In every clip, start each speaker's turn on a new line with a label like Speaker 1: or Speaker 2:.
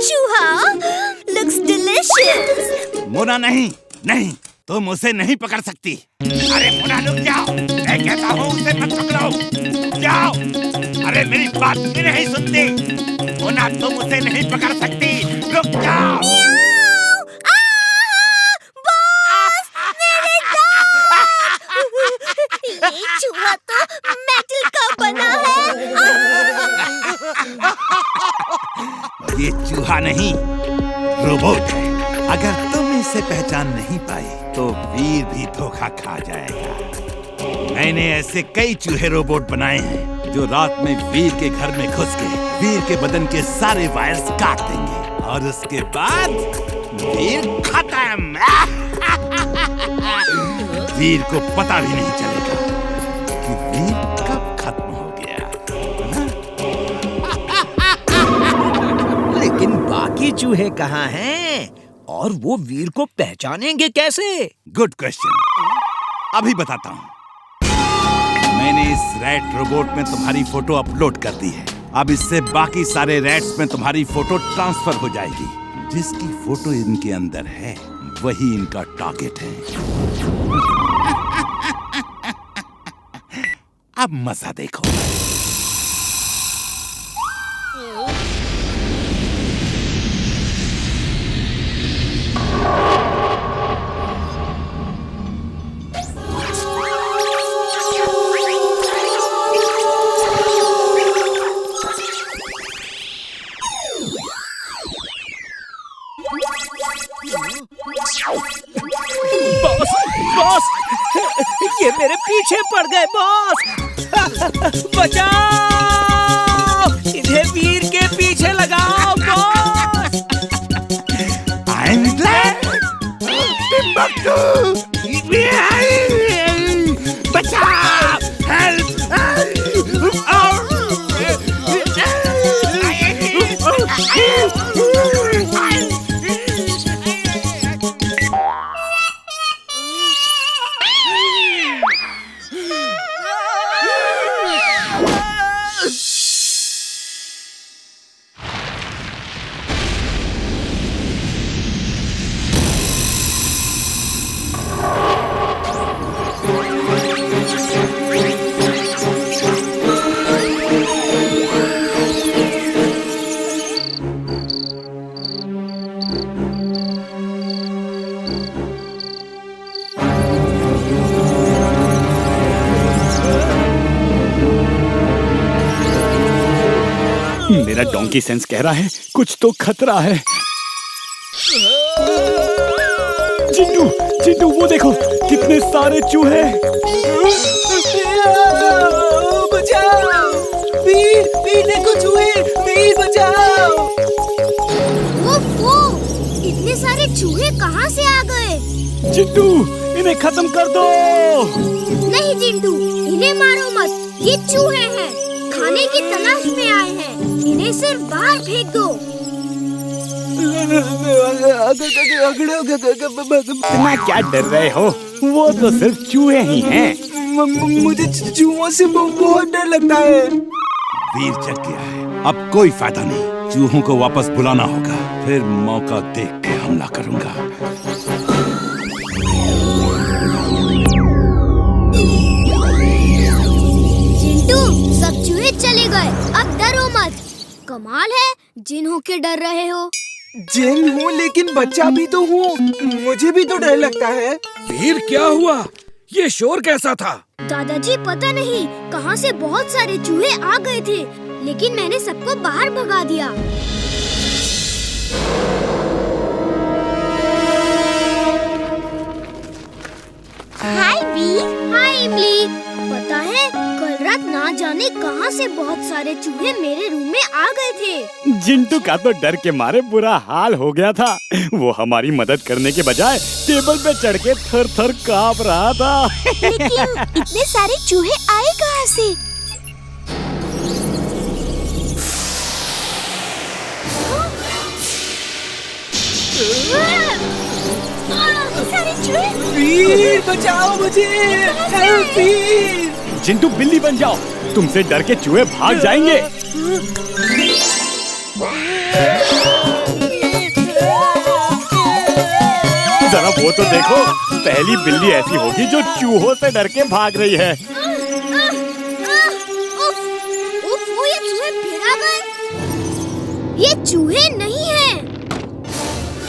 Speaker 1: चूहा looks delicious.
Speaker 2: Mona नहीं, नहीं, तुम उसे नहीं पकड़ सकती। अरे मोना रुक जाओ, मैं कहता हूँ उसे मत पकड़ो, जाओ। अरे मेरी बात भी नहीं सुनती। मोना तुम उसे नहीं पकड़ सकती, रुक जाओ।
Speaker 1: बॉस, मेरे दांत! ये चूहा तो मेटल का बना है।
Speaker 2: ये चूहा नहीं, रोबोट है। अगर तुम इसे पहचान नहीं पाई तो वीर भी धोखा खा जाएगा। मैंने ऐसे कई चूहे रोबोट बनाए हैं जो रात में वीर के घर में घुस के वीर के बदन के सारे वायर्स काट देंगे और उसके बाद वीर खत्म। वीर को पता भी नहीं चलेगा कि वीर कब खत्म हो गया।
Speaker 3: लेकिन बाकी चूहे कहाँ हैं? और वो वीर को पहचानेंगे कैसे?
Speaker 2: गुड क्वेश्चन, अभी बताता हूँ। मैंने इस रैट रोबोट में तुम्हारी फोटो अपलोड कर दी है। अब इससे बाकी सारे रैट्स में तुम्हारी फोटो ट्रांसफर हो जाएगी। जिसकी फोटो इनके अंदर है वही इनका टारगेट है। अब मजा देखो।
Speaker 3: बॉस, बॉस, ये मेरे पीछे पड़ गए बॉस। बचाओ, इन्हें वीर के पीछे लगाओ बॉस।
Speaker 2: I'm glad. Timbuktu, बचाओ, help,
Speaker 4: मेरा डोंकी सेंस कह रहा है कुछ तो खतरा है। चिंटू, चिंटू वो देखो कितने सारे चूहे।
Speaker 3: बचाओ, वीर, वीर देखो चूहे, वीर बचाओ।
Speaker 1: ओफो, इतने सारे चूहे कहाँ से आ गए?
Speaker 4: चिंटू इन्हें खत्म कर दो।
Speaker 1: नहीं चिंटू, इन्हें मारो मत, ये चूहे हैं, खाने की तलाश में आए हैं, इन्हें सिर्फ बाहर फेंक दो।
Speaker 4: इतना क्या डर रहे हो? वो तो सिर्फ चूहे ही हैं।
Speaker 3: मुझे चूहों से बहुत डर लगता है।
Speaker 2: वीर जग गया है, अब कोई फायदा नहीं। चूहों को वापस बुलाना होगा, फिर मौका देख के हमला करूंगा।
Speaker 1: चिंटू, सब चूहे चले गए, अब डरो मत। कमाल है, जिन होके डर रहे हो।
Speaker 5: जिन हूँ लेकिन बच्चा भी तो हूँ, मुझे भी तो डर लगता है।
Speaker 6: वीर क्या हुआ? ये शोर कैसा था?
Speaker 1: दादाजी पता नहीं कहाँ से बहुत सारे चूहे आ गए थे, लेकिन मैंने सबको बाहर भगा दिया। हाय वीर। हाय इमली। पता है कल रात ना जाने कहाँ से बहुत सारे चूहे मेरे रूम में आ गए थे।
Speaker 4: जिंटू का तो डर के मारे बुरा हाल हो गया था। वो हमारी मदद करने के बजाय टेबल पे चढ़ के थर थर कांप रहा था।
Speaker 1: लेकिन इतने सारे चूहे आए कहाँ से? सारे चूहे।
Speaker 3: वीर बचाओ मुझे, हेल्प वीर।
Speaker 4: जिंटू बिल्ली बन जाओ, तुमसे डर के चूहे भाग जाएंगे। जरा वो तो देखो, पहली बिल्ली ऐसी होगी जो चूहों से डर के भाग रही है।
Speaker 1: वो ये चूहे फिर आ गए। ये चूहे नहीं हैं।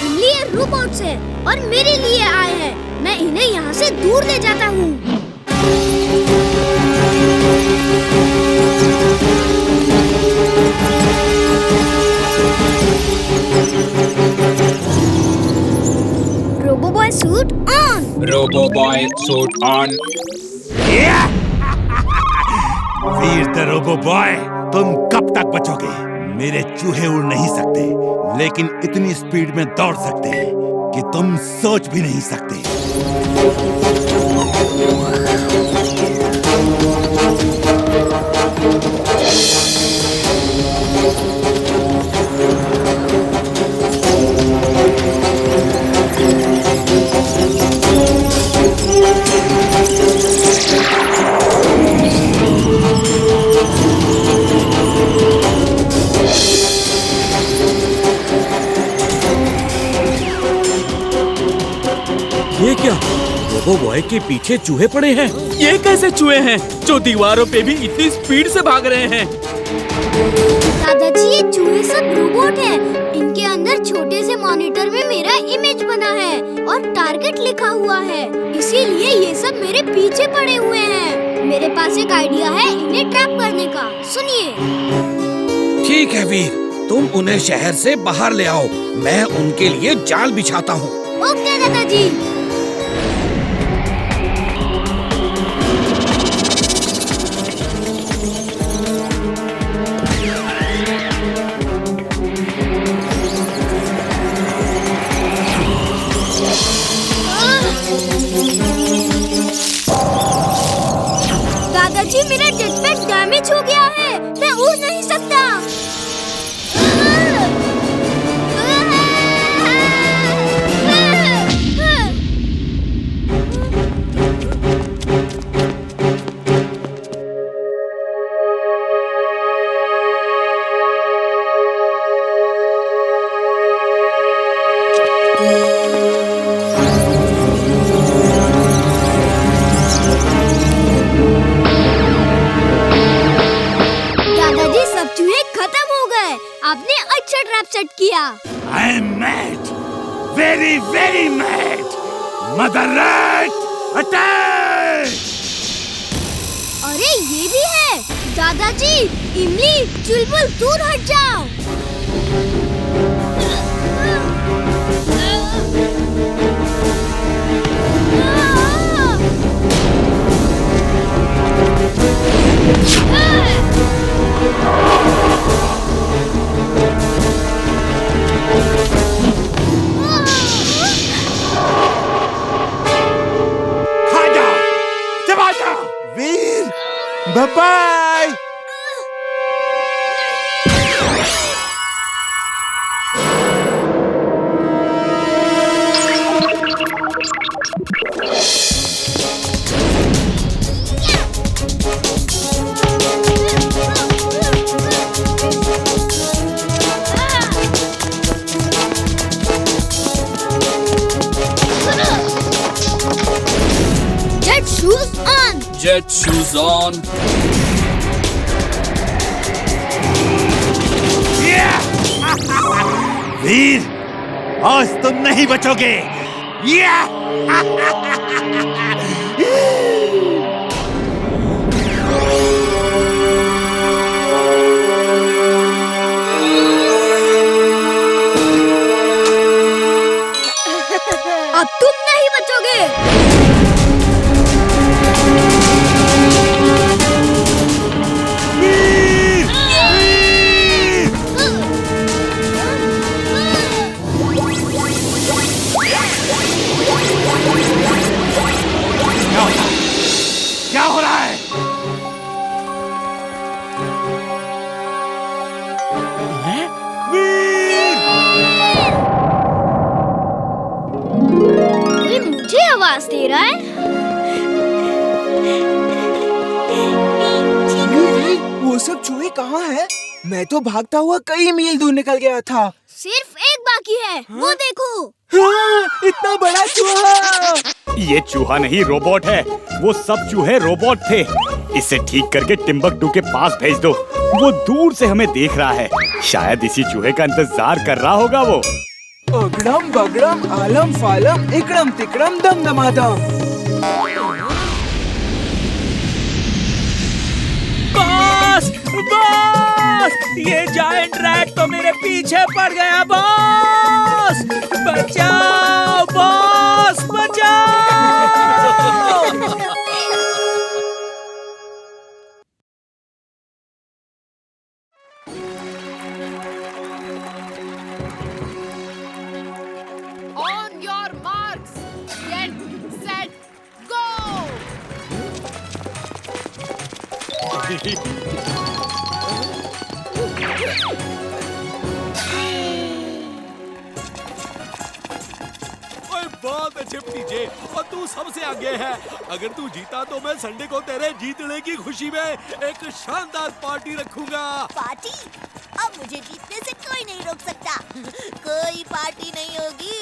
Speaker 1: इमली ये रोबोट्स हैं और मेरे लिए आए हैं। मैं इन्हें यहाँ से दूर ले जाता हूँ। Robo boy suit on.
Speaker 6: Robo boy suit on.
Speaker 2: Veer the robo boy, तुम कब तक बचोगे? मेरे चूहे उड़ नहीं सकते, लेकिन इतनी स्पीड में दौड़ सकते हैं कि तुम सोच भी नहीं सकते।
Speaker 6: ये क्या? रोबो बॉय के पीछे चूहे पड़े हैं। ये कैसे चूहे हैं जो दीवारों पे भी इतनी स्पीड से भाग रहे हैं?
Speaker 1: दादाजी, ये चूहे सब रोबोट हैं। इनके अंदर छोटे से मॉनिटर में मेरा इमेज बना है और टारगेट लिखा हुआ है। इसीलिए ये सब मेरे पीछे पड़े हुए हैं। मेरे पास एक आइडिया है इन्हें ट्रैप करने का। सुनिए।
Speaker 6: ठीक है वीर, तुम उन्हें शहर से बाहर ले आओ। मैं उनके लिए जाल बिछाता हूँ।
Speaker 1: ओके दादाजी। दादाजी, मेरा जेटपैक डैमेज हो गया है। मैं उड़ नहीं सकता। आपने अच्छा ट्रैप सेट किया।
Speaker 2: I am mad, very very mad. Mother Rat, attack!
Speaker 1: अरे ये भी है। दादाजी, इमली, चुलबुल दूर हट जाओ।
Speaker 2: Veer, bye.
Speaker 1: Jet shoes on.
Speaker 6: Jet shoes on.
Speaker 2: Veer, आज तुम नहीं बचोगे।
Speaker 1: अब तुम नहीं बचोगे।
Speaker 2: क्या हो रहा है?
Speaker 1: कोई मुझे आवाज दे रहा है।
Speaker 5: वो सब चूहे कहाँ हैं? मैं तो भागता हुआ कई मील दूर निकल गया था।
Speaker 1: सिर्फ एक बाकी है, वो देखो।
Speaker 5: हाँ, इतना बड़ा चूहा।
Speaker 4: ये चूहा नहीं रोबोट है। वो सब चूहे रोबोट थे। इसे ठीक करके टिम्बकटू के पास भेज दो। वो दूर से हमें देख रहा है। शायद इसी चूहे का इंतजार कर रहा होगा वो।
Speaker 5: अगड़म बगड़म आलम फालम इकड़म तिकड़म दम दमादम।
Speaker 3: बॉस बॉस, ये जायंट रैट तो मेरे पीछे पड़ गया। बॉस बचाओ, बॉस बचाओ।
Speaker 7: On your marks, get set, go!
Speaker 8: बहुत अच्छे भतीजे, और तू सबसे आगे है। अगर तू जीता तो मैं संडे को तेरे जीतने की खुशी में एक शानदार पार्टी रखूंगा।
Speaker 9: पार्टी? अब मुझे जीतने से कोई नहीं रोक सकता। कोई पार्टी नहीं होगी।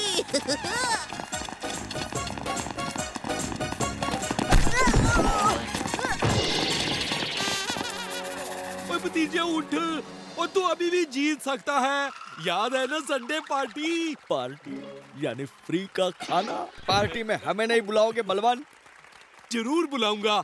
Speaker 8: ओए भतीजे उठ, और तू अभी भी जीत सकता है। याद है ना संडे पार्टी?
Speaker 6: पार्टी यानी फ्री का खाना। पार्टी में हमें नहीं बुलाओगे बलवान?
Speaker 8: जरूर बुलाऊंगा।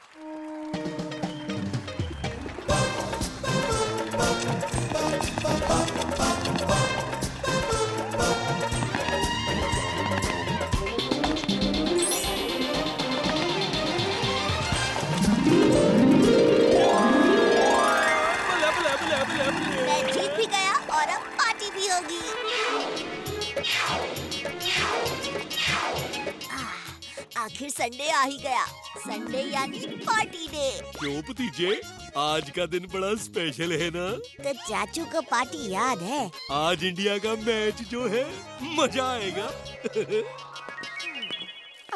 Speaker 9: मैं जीत भी गया और अब पार्टी भी होगी। आखिर संडे आ ही गया। संडे यानी पार्टी डे।
Speaker 8: क्यों भतीजे, आज का दिन बड़ा स्पेशल है ना?
Speaker 9: तो चाचू को पार्टी याद है?
Speaker 8: आज इंडिया का मैच जो है, मजा आएगा।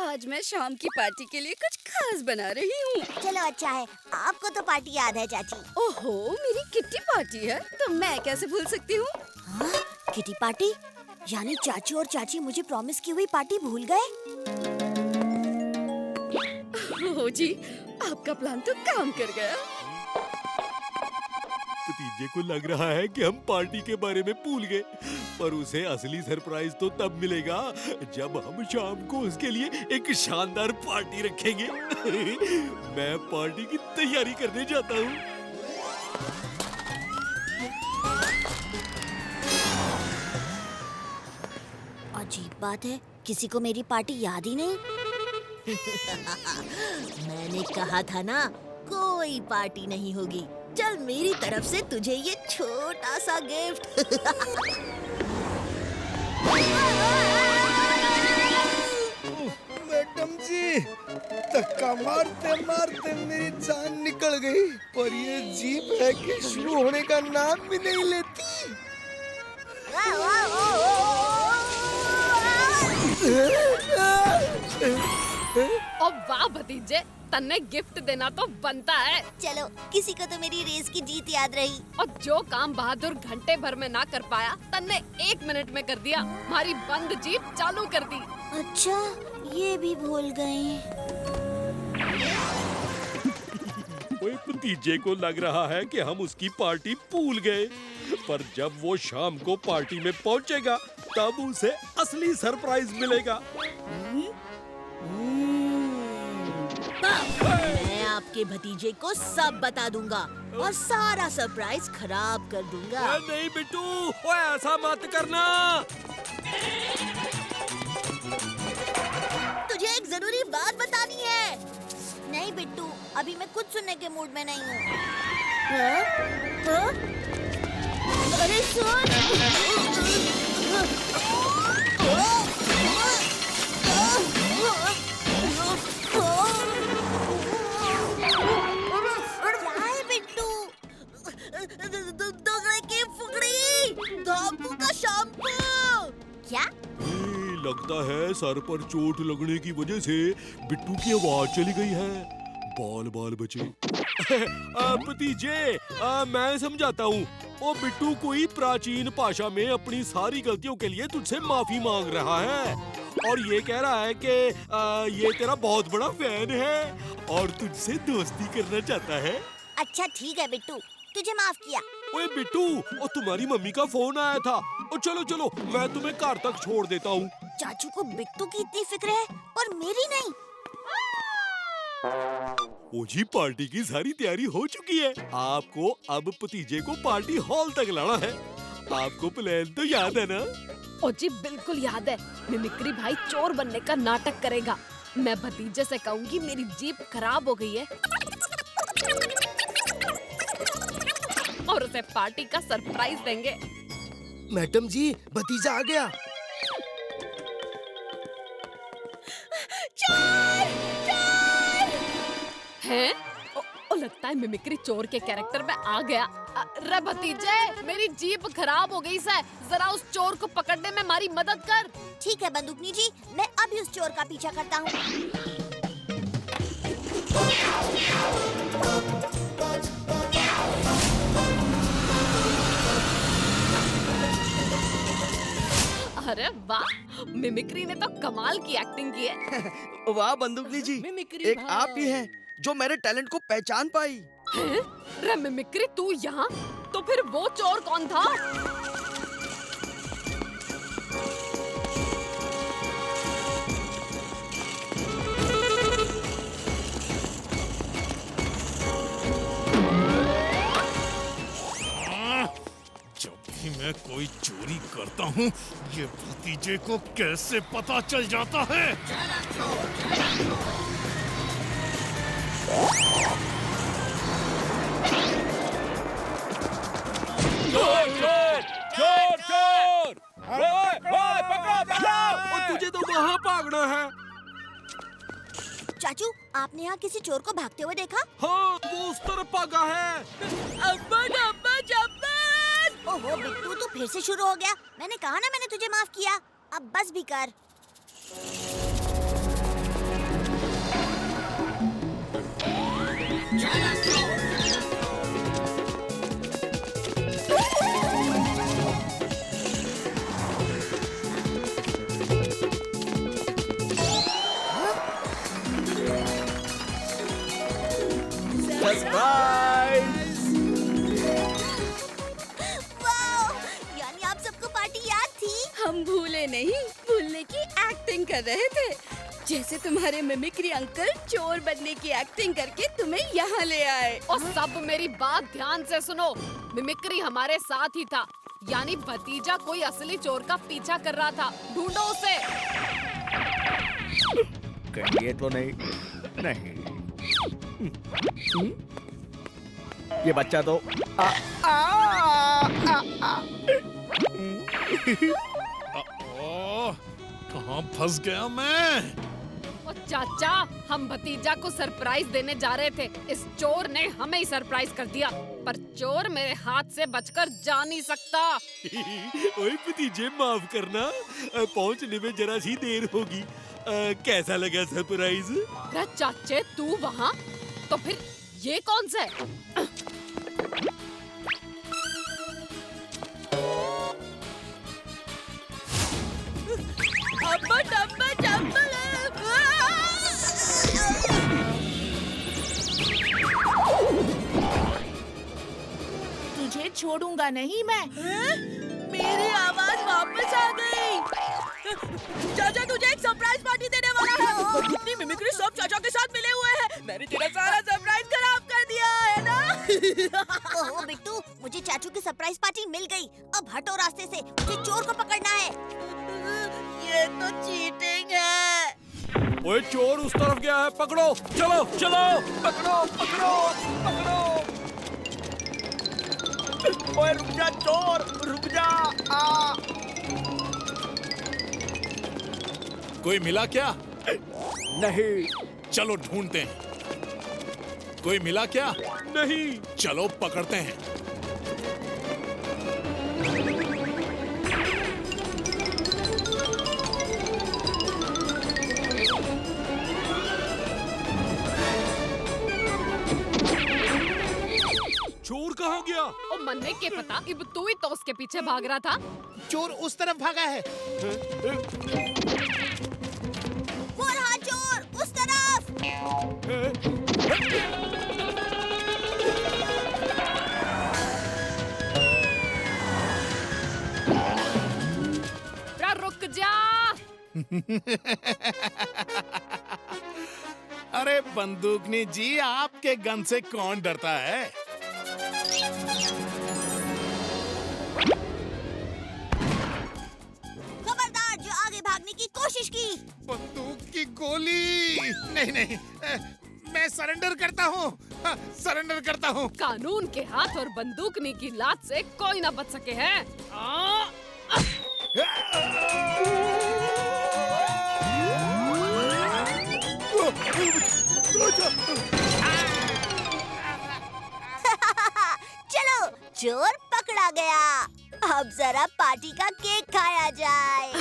Speaker 7: आज मैं शाम की पार्टी के लिए कुछ खास बना रही हूँ।
Speaker 9: चलो अच्छा है, आपको तो पार्टी याद है चाची।
Speaker 7: ओहो, मेरी किट्टी पार्टी है तो मैं कैसे भूल सकती हूँ।
Speaker 9: हाँ, किटी पार्टी? यानी चाचू और चाची मुझे प्रॉमिस की हुई पार्टी भूल गए?
Speaker 7: ओ जी, आपका प्लान तो काम कर गया।
Speaker 8: भतीजे को लग रहा है कि हम पार्टी के बारे में भूल गए, पर उसे असली सरप्राइज तो तब मिलेगा जब हम शाम को उसके लिए एक शानदार पार्टी रखेंगे। मैं पार्टी की तैयारी करने जाता हूँ।
Speaker 9: अजीब बात है, किसी को मेरी पार्टी याद ही नहीं। मैंने कहा था ना, कोई पार्टी नहीं होगी। चल मेरी तरफ से तुझे ये छोटा सा गिफ्ट।
Speaker 10: मैडम जी, धक्का मारते मारते मेरी जान निकल गई, और ये जीप है कि शुरू होने का नाम भी नहीं लेती।
Speaker 7: ओ वाह भतीजे, तन्ने गिफ्ट देना तो बनता है।
Speaker 9: चलो, किसी को तो मेरी रेस की जीत याद रही।
Speaker 7: और जो काम बहादुर घंटे भर में ना कर पाया, तन्ने 1 मिनट में कर दिया। हमारी बंद जीप चालू कर दी।
Speaker 9: अच्छा, ये भी भूल गई।
Speaker 8: ओए भतीजे को लग रहा है कि हम उसकी पार्टी भूल गए, पर जब वो शाम को पार्टी में पहुंचेगा तब उसे असली सरप्राइज मिलेगा।
Speaker 9: मैं आपके भतीजे को सब बता दूंगा और सारा सरप्राइज खराब कर दूंगा।
Speaker 8: नहीं बिट्टू, ओए ऐसा मत करना।
Speaker 9: तुझे एक जरूरी बात बतानी है। नहीं बिट्टू, अभी मैं कुछ सुनने के मूड में नहीं हूँ। हाँ? हाँ? अरे सुन। क्या है बिट्टू? दोगले की फुकड़ी, धापू का शैम्पू। क्या?
Speaker 8: लगता है सर पर चोट लगने की वजह से बिट्टू की आवाज चली गई है। बाल बाल बचे। भतीजे, मैं समझाता हूँ। ओ बिट्टू कोई प्राचीन भाषा में अपनी सारी गलतियों के लिए तुझसे माफी मांग रहा है और ये कह रहा है कि ये तेरा बहुत बड़ा फैन है और तुझसे दोस्ती करना चाहता है।
Speaker 9: अच्छा ठीक है बिट्टू, तुझे माफ किया।
Speaker 8: ओए बिट्टू, और तुम्हारी मम्मी का फोन आया था। और चलो चलो, मैं तुम्हें घर तक छोड़ देता हूँ।
Speaker 9: चाचू को बिट्टू की इतनी फिक्र है और मेरी नहीं।
Speaker 8: ओ जी, पार्टी की सारी तैयारी हो चुकी है। आपको अब भतीजे को पार्टी हॉल तक लाना है। आपको प्लान तो याद है ना?
Speaker 7: ओ जी बिल्कुल याद है। मिमिक्री भाई चोर बनने का नाटक करेगा। मैं भतीजे से कहूँगी मेरी जीप खराब हो गई है और उसे पार्टी का सरप्राइज देंगे।
Speaker 10: मैडम जी, भतीजा आ गया।
Speaker 7: हैं? ओ लगता है मिमिक्री चोर के कैरेक्टर में आ गया। रे भतीजे, मेरी जीप खराब हो गई है, जरा उस चोर को पकड़ने में हमारी मदद कर।
Speaker 9: ठीक है बंदूकनी जी, मैं अभी उस चोर का पीछा करता हूँ।
Speaker 7: अरे वाह, मिमिक्री ने तो कमाल की एक्टिंग की है।
Speaker 5: वाह बंदूकनी जी, एक आप ही हैं जो मेरे टैलेंट को पहचान पाई।
Speaker 7: हैं? रे मिमिक्री, तू यहाँ? तो फिर वो चोर कौन था?
Speaker 2: जब भी मैं कोई चोरी करता हूँ, ये भतीजे को कैसे पता चल जाता है?
Speaker 6: चोर चोर चोर चोर!
Speaker 8: और तुझे तो वहाँ भागना है।
Speaker 9: चाचू, आपने यहाँ किसी चोर को भागते हुए देखा?
Speaker 8: हाँ, वो उस तरफ भागा है।
Speaker 9: ओहो बिट्टू, तू फिर से शुरू हो गया। मैंने कहा ना, मैंने तुझे माफ किया। अब बस भी कर। यानी आप सबको पार्टी याद थी?
Speaker 11: हम भूले नहीं, भूलने की एक्टिंग कर रहे थे। जैसे तुम्हारे मिमिक्री अंकल चोर बनने की एक्टिंग करके तुम्हें यहाँ ले आए।
Speaker 7: और सब मेरी बात ध्यान से सुनो। मिमिक्री हमारे साथ ही था, यानी भतीजा कोई असली चोर का पीछा कर रहा था। ढूंढो उसे।
Speaker 3: ये तो नहीं। ये बच्चा तो
Speaker 2: कहाँ फंस गया मैं?
Speaker 7: ओ चाचा, हम भतीजा को सरप्राइज देने जा रहे थे। इस चोर ने हमें ही सरप्राइज कर दिया, पर चोर मेरे हाथ से बचकर जा नहीं सकता।
Speaker 8: ओए भतीजे, माफ करना, पहुंचने में जरा सी देर होगी। कैसा लगा सरप्राइज?
Speaker 7: अरे चाचे, तू वहाँ? तो फिर ये कौन सा है?
Speaker 11: अब्बा डब्बा चप्पल। तुझे छोड़ूंगा नहीं मैं। मेरी आवाज वापस आ गई। चाचा तुझे एक सरप्राइज पार्टी देने वाला है। कितनी मिमिक्री सब चाचा के साथ मिले हुए हैं। मैंने तेरा सारा सरप्राइज खराब कर दिया है ना।
Speaker 9: ओहो बिट्टू, मुझे चाचू की सरप्राइज पार्टी मिल गई। अब हटो रास्ते से, मुझे चोर को पकड़ना है।
Speaker 11: ये तो चीटिंग है।
Speaker 8: ओए चोर उस तरफ गया है, पकड़ो। चलो चलो,
Speaker 3: पकड़ो पकड़ो पकड़ो। ओए रुक जा चोर, रुक जा।
Speaker 2: कोई मिला क्या?
Speaker 3: नहीं।
Speaker 2: चलो ढूंढते हैं। कोई मिला क्या?
Speaker 8: नहीं।
Speaker 2: चलो पकड़ते हैं।
Speaker 8: हो गया?
Speaker 7: ओ मन्ने के पता, इब तू ही तो उसके पीछे भाग रहा था।
Speaker 10: चोर उस तरफ भागा है।
Speaker 9: वो रहा चोर, उस तरफ।
Speaker 7: रुक जा।
Speaker 12: अरे बंदूकनी जी, आपके गन से कौन डरता है?
Speaker 9: खबरदार जो आगे भागने की कोशिश की।
Speaker 12: बंदूक की गोली। नहीं नहीं, मैं सरेंडर करता हूँ, सरेंडर करता हूँ।
Speaker 7: कानून के हाथ और बंदूकनी की लात से कोई ना बच सके है।
Speaker 9: चलो, चोर पकड़ा गया। अब जरा पार्टी का केक खाया जाए।